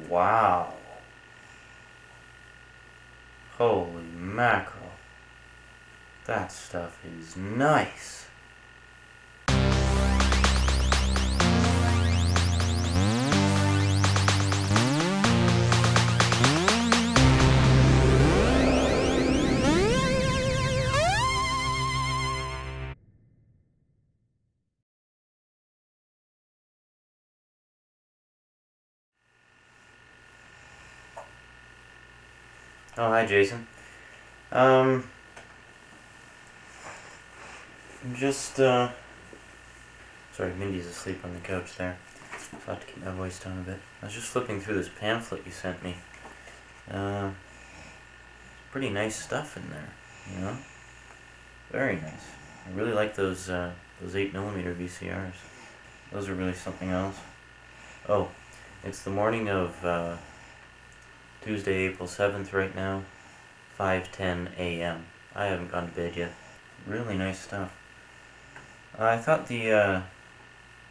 Wow. Holy mackerel. That stuff is nice. Oh, hi, Jason. Sorry, Mindy's asleep on the couch there. So I have to keep my voice down a bit. I was just flipping through this pamphlet you sent me. Pretty nice stuff in there, you know? Very nice. I really like those 8mm VCRs. Those are really something else. Oh, it's the morning of Tuesday, April 7th right now, 5:10 a.m. I haven't gone to bed yet. Really nice stuff. I thought the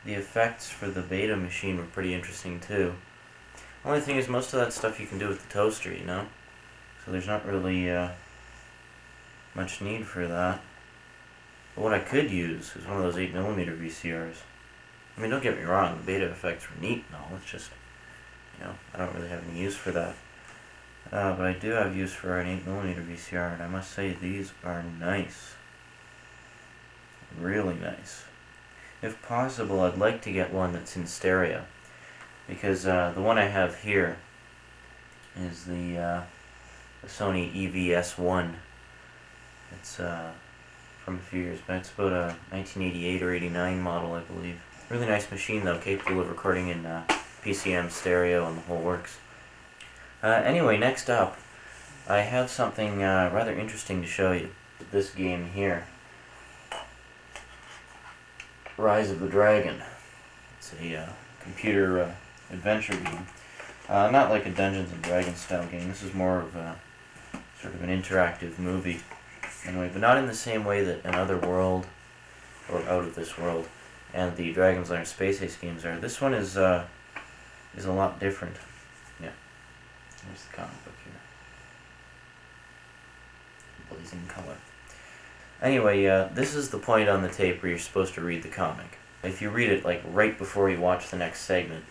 effects for the beta machine were pretty interesting too. Only thing is, most of that stuff you can do with the toaster, you know? So there's not really much need for that. But what I could use is one of those 8mm VCRs. I mean, don't get me wrong, the beta effects were neat and all, it's just, you know, I don't really have any use for that. But I do have use for an 8mm VCR, and I must say these are nice. Really nice. If possible, I'd like to get one that's in stereo, because the one I have here is the Sony EVS-1. It's from a few years back. It's about a 1988 or 89 model, I believe. Really nice machine though, capable of recording in PCM stereo and the whole works. Anyway, next up, I have something rather interesting to show you. This game here, Rise of the Dragon. It's a computer adventure game. Not like a Dungeons and Dragons style game. This is more of a sort of an interactive movie, anyway, but not in the same way that Another World or Out of This World and the Dragon's Lair and Space Ace games are. This one is a lot different. Yeah, here's the comic book here, blazing color. Anyway, this is the point on the tape where you're supposed to read the comic. If you read it like right before you watch the next segment,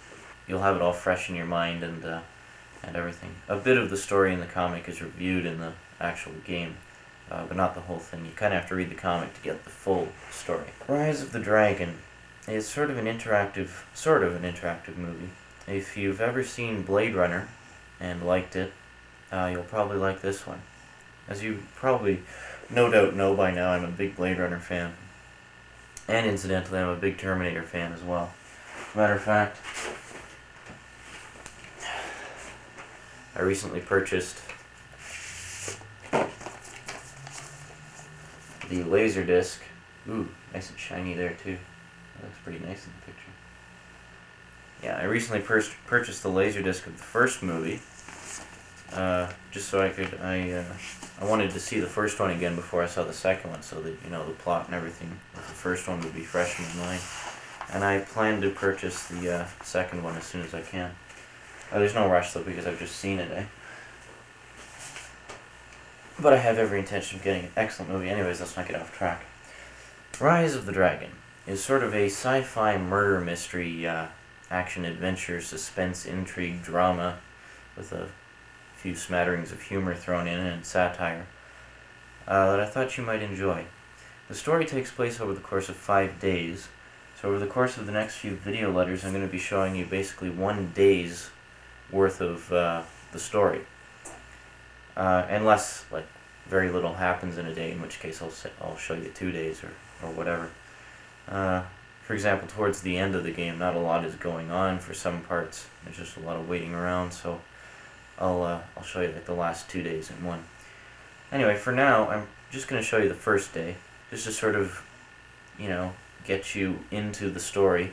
you'll have it all fresh in your mind and everything. A bit of the story in the comic is reviewed in the actual game, but not the whole thing. You kind of have to read the comic to get the full story. Rise of the Dragon is sort of an interactive movie. If you've ever seen Blade Runner and liked it, you'll probably like this one. As you probably no doubt know by now, I'm a big Blade Runner fan. And incidentally, I'm a big Terminator fan as well. Matter of fact, I recently purchased the Laserdisc. Ooh, nice and shiny there too. That looks pretty nice in the picture. Yeah, I recently purchased the Laserdisc of the first movie, just so I wanted to see the first one again before I saw the second one, so that, you know, the plot and everything of the first one would be fresh in my mind. And I plan to purchase the second one as soon as I can. There's no rush though, because I've just seen it, eh? But I have every intention of getting an excellent movie. Anyways, let's not get off track. Rise of the Dragon is sort of a sci-fi murder mystery, action-adventure, suspense, intrigue, drama, with a few smatterings of humor thrown in and satire, that I thought you might enjoy. The story takes place over the course of 5 days, so over the course of the next few video letters I'm going to be showing you basically 1 day's worth of the story. Unless, like, very little happens in a day, in which case I'll show you 2 days or whatever. For example, towards the end of the game, not a lot is going on for some parts. There's just a lot of waiting around, so I'll show you like the last 2 days in one. Anyway, for now, I'm just going to show you the first day, just to sort of, you know, get you into the story.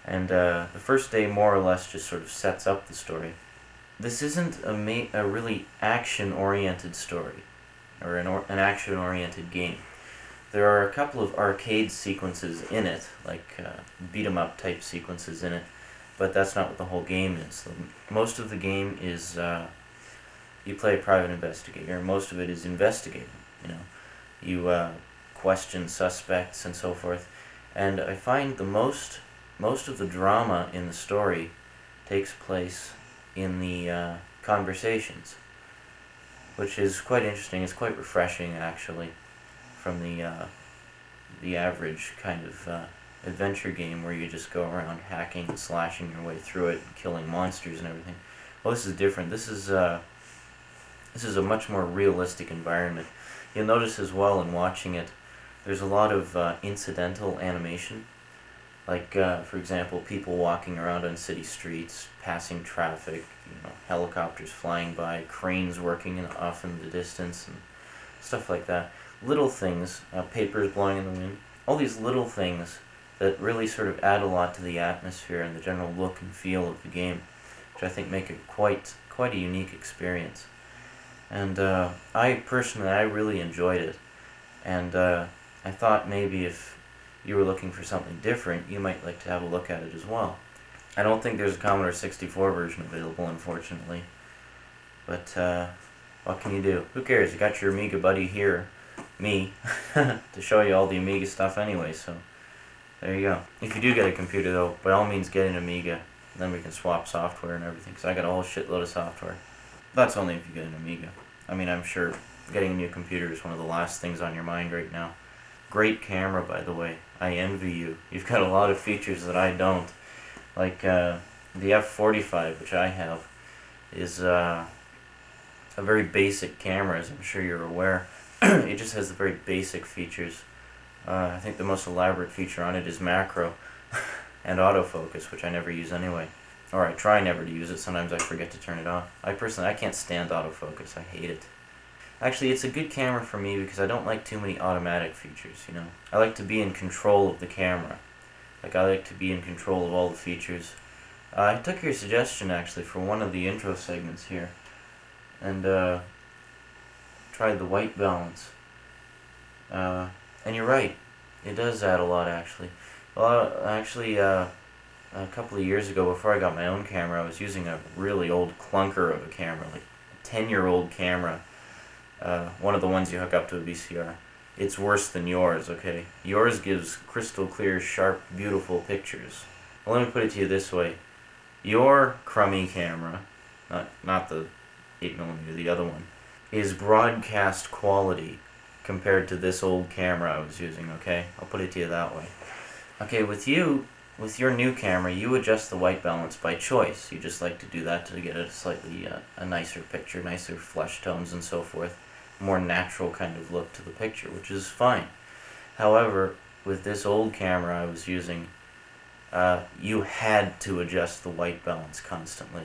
And the first day more or less just sort of sets up the story. This isn't a really action-oriented story, or an action-oriented game. There are a couple of arcade sequences in it, like beat-em-up type sequences in it, but that's not what the whole game is. Most of the game is you play a private investigator, and most of it is investigating. You question suspects and so forth. And I find most of the drama in the story takes place in the conversations, which is quite interesting. It's quite refreshing, actually, from the average kind of adventure game where you just go around hacking and slashing your way through it and killing monsters and everything. Well, this is different. This is a much more realistic environment. You'll notice as well in watching it, there's a lot of incidental animation. Like, for example, people walking around on city streets, passing traffic, helicopters flying by, cranes working off in the distance, and stuff like that. Little things, papers blowing in the wind, all these little things that really sort of add a lot to the atmosphere and the general look and feel of the game, which I think make it quite a unique experience. And I really enjoyed it, and I thought maybe if you were looking for something different, you might like to have a look at it as well. I don't think there's a Commodore 64 version available, unfortunately, but what can you do? Who cares? You got your Amiga buddy here, me, to show you all the Amiga stuff anyway, so there you go. If you do get a computer, though, by all means get an Amiga, then we can swap software and everything, because I got a whole shitload of software. That's only if you get an Amiga. I mean, I'm sure getting a new computer is one of the last things on your mind right now. Great camera, by the way. I envy you. You've got a lot of features that I don't. Like the F45, which I have, is a very basic camera, as I'm sure you're aware. It just has the very basic features. I think the most elaborate feature on it is macro and autofocus, which I never use anyway. Or I try never to use it. Sometimes I forget to turn it off. I can't stand autofocus. I hate it. Actually, it's a good camera for me because I don't like too many automatic features, I like to be in control of the camera. Like, I like to be in control of all the features. I took your suggestion, actually, for one of the intro segments here. And, tried the white balance. And you're right. It does add a lot, actually. Well, actually, a couple of years ago, before I got my own camera, I was using a really old clunker of a camera, like a 10-year-old camera. One of the ones you hook up to a VCR. It's worse than yours, okay? Yours gives crystal clear, sharp, beautiful pictures. Well, let me put it to you this way. Your crummy camera, not the 8mm, the other one, is broadcast quality compared to this old camera I was using, okay? I'll put it to you that way. Okay, with your new camera, you adjust the white balance by choice. You just like to do that to get a slightly a nicer picture, nicer flesh tones and so forth. More natural kind of look to the picture, which is fine. However, with this old camera I was using, you had to adjust the white balance constantly.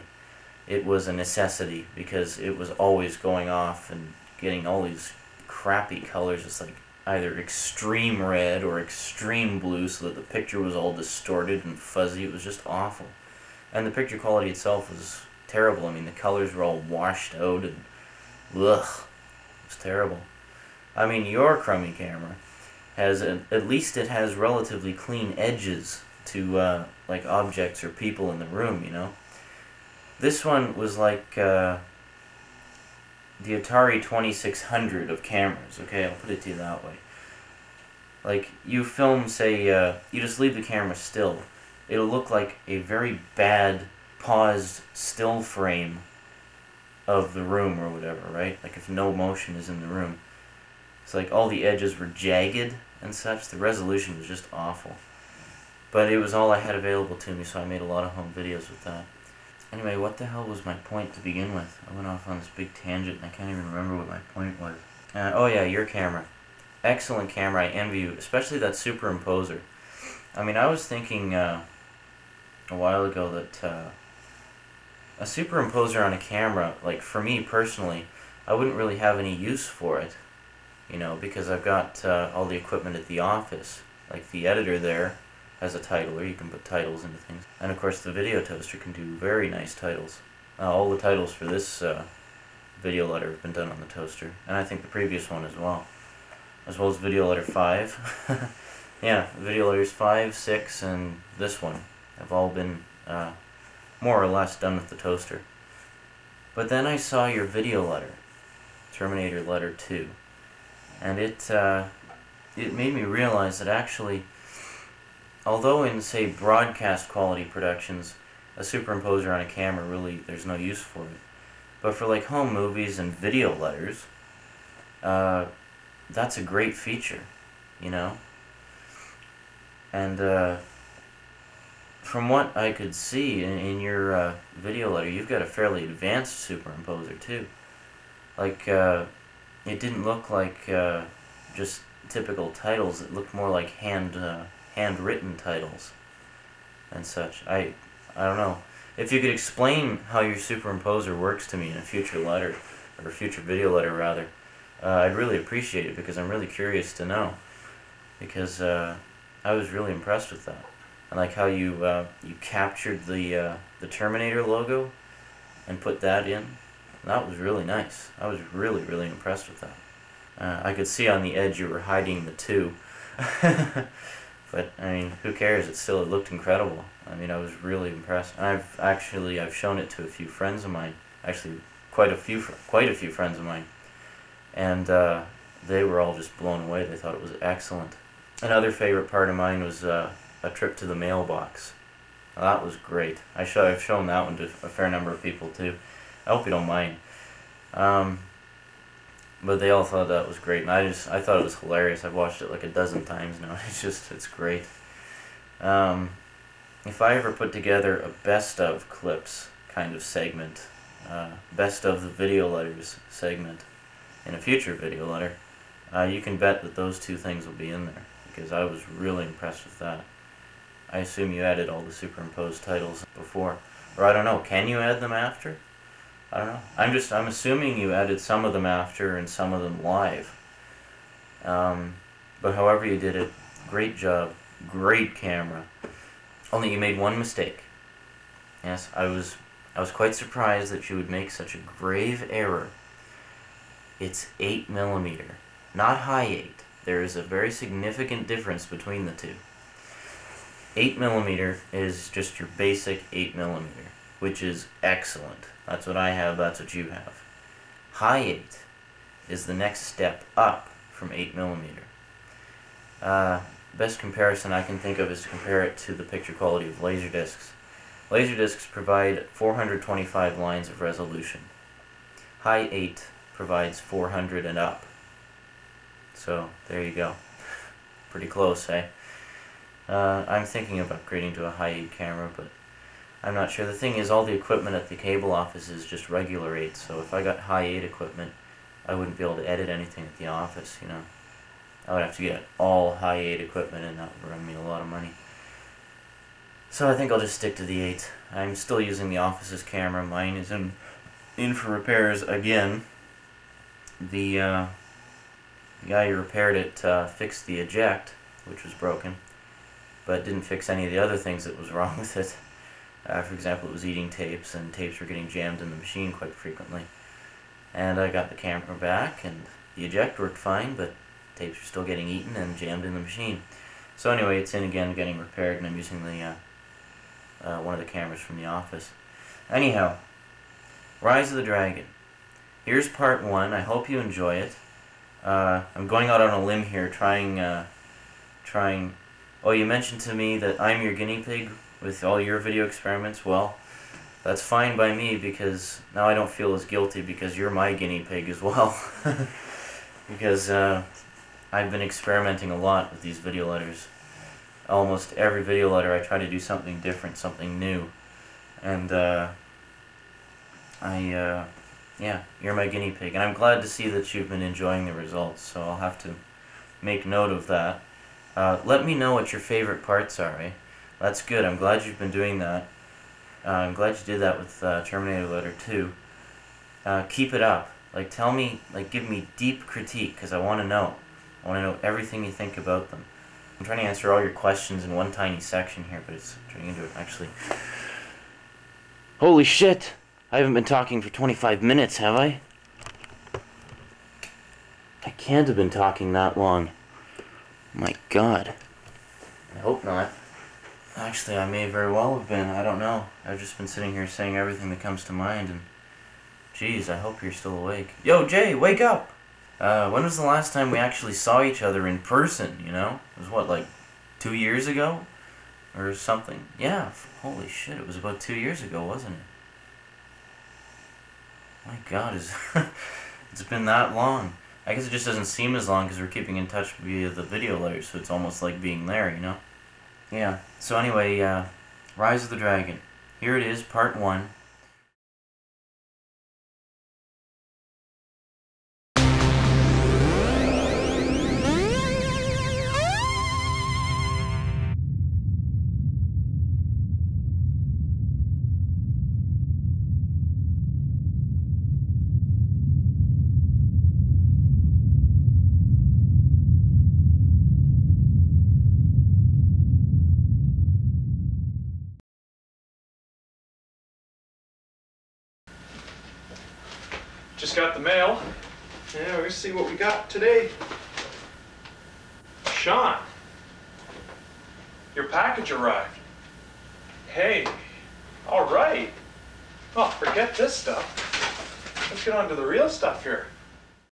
It was a necessity because it was always going off and getting all these crappy colors. It's like either extreme red or extreme blue, so that the picture was all distorted and fuzzy. It was just awful. And the picture quality itself was terrible. I mean, the colors were all washed out and ugh. It's terrible. I mean, your crummy camera has, at least it has relatively clean edges to, like, objects or people in the room, This one was like, the Atari 2600 of cameras, okay? I'll put it to you that way. Like, you film, say, you just leave the camera still. It'll look like a very bad, paused still frame of the room or whatever, right? Like if no motion is in the room. It's like all the edges were jagged and such. The resolution was just awful. But it was all I had available to me, so I made a lot of home videos with that. Anyway, what the hell was my point to begin with? I went off on this big tangent and I can't even remember what my point was. Oh yeah, your camera. Excellent camera, I envy you, especially that superimposer. I mean, I was thinking a while ago that a superimposer on a camera, like for me personally, I wouldn't really have any use for it, because I've got all the equipment at the office, like the editor there, as a titler. You can put titles into things. And of course the video toaster can do very nice titles. All the titles for this video letter have been done on the toaster, and I think the previous one as well as video letter 5. Yeah, video letters 5, 6, and this one have all been more or less done with the toaster. But then I saw your video letter, Terminator Letter 2, and it made me realize that actually, although in, say, broadcast quality productions, a superimposer on a camera, really, there's no use for it. But for like home movies and video letters, that's a great feature, you know? And from what I could see in your video letter, you've got a fairly advanced superimposer too. Like, it didn't look like just typical titles. It looked more like handwritten titles and such. I don't know. If you could explain how your superimposer works to me in a future letter, or a future video letter rather, I'd really appreciate it, because I'm really curious to know. Because I was really impressed with that. I like how you captured the Terminator logo and put that in. That was really nice. I was really, really impressed with that. I could see on the edge you were hiding the 2. But, I mean, who cares? It looked incredible. I mean, I was really impressed. And I've shown it to a few friends of mine. Actually, quite a few friends of mine. And they were all just blown away. They thought it was excellent. Another favorite part of mine was a trip to the mailbox. Now, that was great. I've shown that one to a fair number of people too. I hope you don't mind. But they all thought that was great, and I thought it was hilarious. I've watched it like a dozen times now. It's great. If I ever put together a best of clips kind of segment, best of the video letters segment in a future video letter, you can bet that those 2 things will be in there, because I was really impressed with that. I assume you added all the superimposed titles before, or I don't know, can you add them after? I don't know. I'm assuming you added some of them after and some of them live. But however you did it, great job, great camera. Only you made one mistake. Yes, I was quite surprised that you would make such a grave error. It's 8mm, not high 8. There is a very significant difference between the two. 8mm is just your basic 8mm, which is excellent. That's what I have, that's what you have. High 8 is the next step up from 8mm. Best comparison I can think of is to compare it to the picture quality of Laserdiscs. Laserdiscs provide 425 lines of resolution. High 8 provides 400 and up. So, there you go. Pretty close, eh? I'm thinking of upgrading to a high 8 camera, but I'm not sure. The thing is, all the equipment at the cable office is just regular 8, so if I got high 8 equipment, I wouldn't be able to edit anything at the office, you know. I would have to get all high 8 equipment, and that would run me a lot of money. So I think I'll just stick to the 8. I'm still using the office's camera. Mine is in for repairs again. The guy who repaired it fixed the eject, which was broken, but didn't fix any of the other things that was wrong with it. For example, it was eating tapes, and tapes were getting jammed in the machine quite frequently. And I got the camera back, and the eject worked fine, but tapes were still getting eaten and jammed in the machine. So anyway, it's in again, getting repaired, and I'm using the one of the cameras from the office. Anyhow, Rise of the Dragon. Here's part 1. I hope you enjoy it. I'm going out on a limb here, trying. Oh, you mentioned to me that I'm your guinea pig with all your video experiments. Well, that's fine by me, because now I don't feel as guilty, because you're my guinea pig as well. Because I've been experimenting a lot with these video letters. Almost every video letter I try to do something different, something new. And yeah, you're my guinea pig. And I'm glad to see that you've been enjoying the results, so I'll have to make note of that. Let me know what your favorite parts are, eh? That's good. I'm glad you've been doing that. I'm glad you did that with Terminator Letter 2. Keep it up. Like, tell me, like, give me deep critique, because I want to know. I want to know everything you think about them. I'm trying to answer all your questions in one tiny section here, but it's turning into it, actually. Holy shit! I haven't been talking for 25 minutes, have I? I can't have been talking that long. My God. I hope not. Actually, I may very well have been. I don't know. I've just been sitting here saying everything that comes to mind, and... Jeez, I hope you're still awake. Yo, Jay, wake up! When was the last time we actually saw each other in person, you know? It was what, like 2 years ago? Or something? Yeah, holy shit, it was about 2 years ago, wasn't it? My God, it's been that long. I guess it just doesn't seem as long because we're keeping in touch via the video letters, so it's almost like being there, you know? Yeah, so anyway, Rise of the Dragon. Here it is, part 1. Just got the mail. Yeah, we'll see what we got today. Sean, your package arrived. Hey, all right. Oh, forget this stuff. Let's get on to the real stuff here.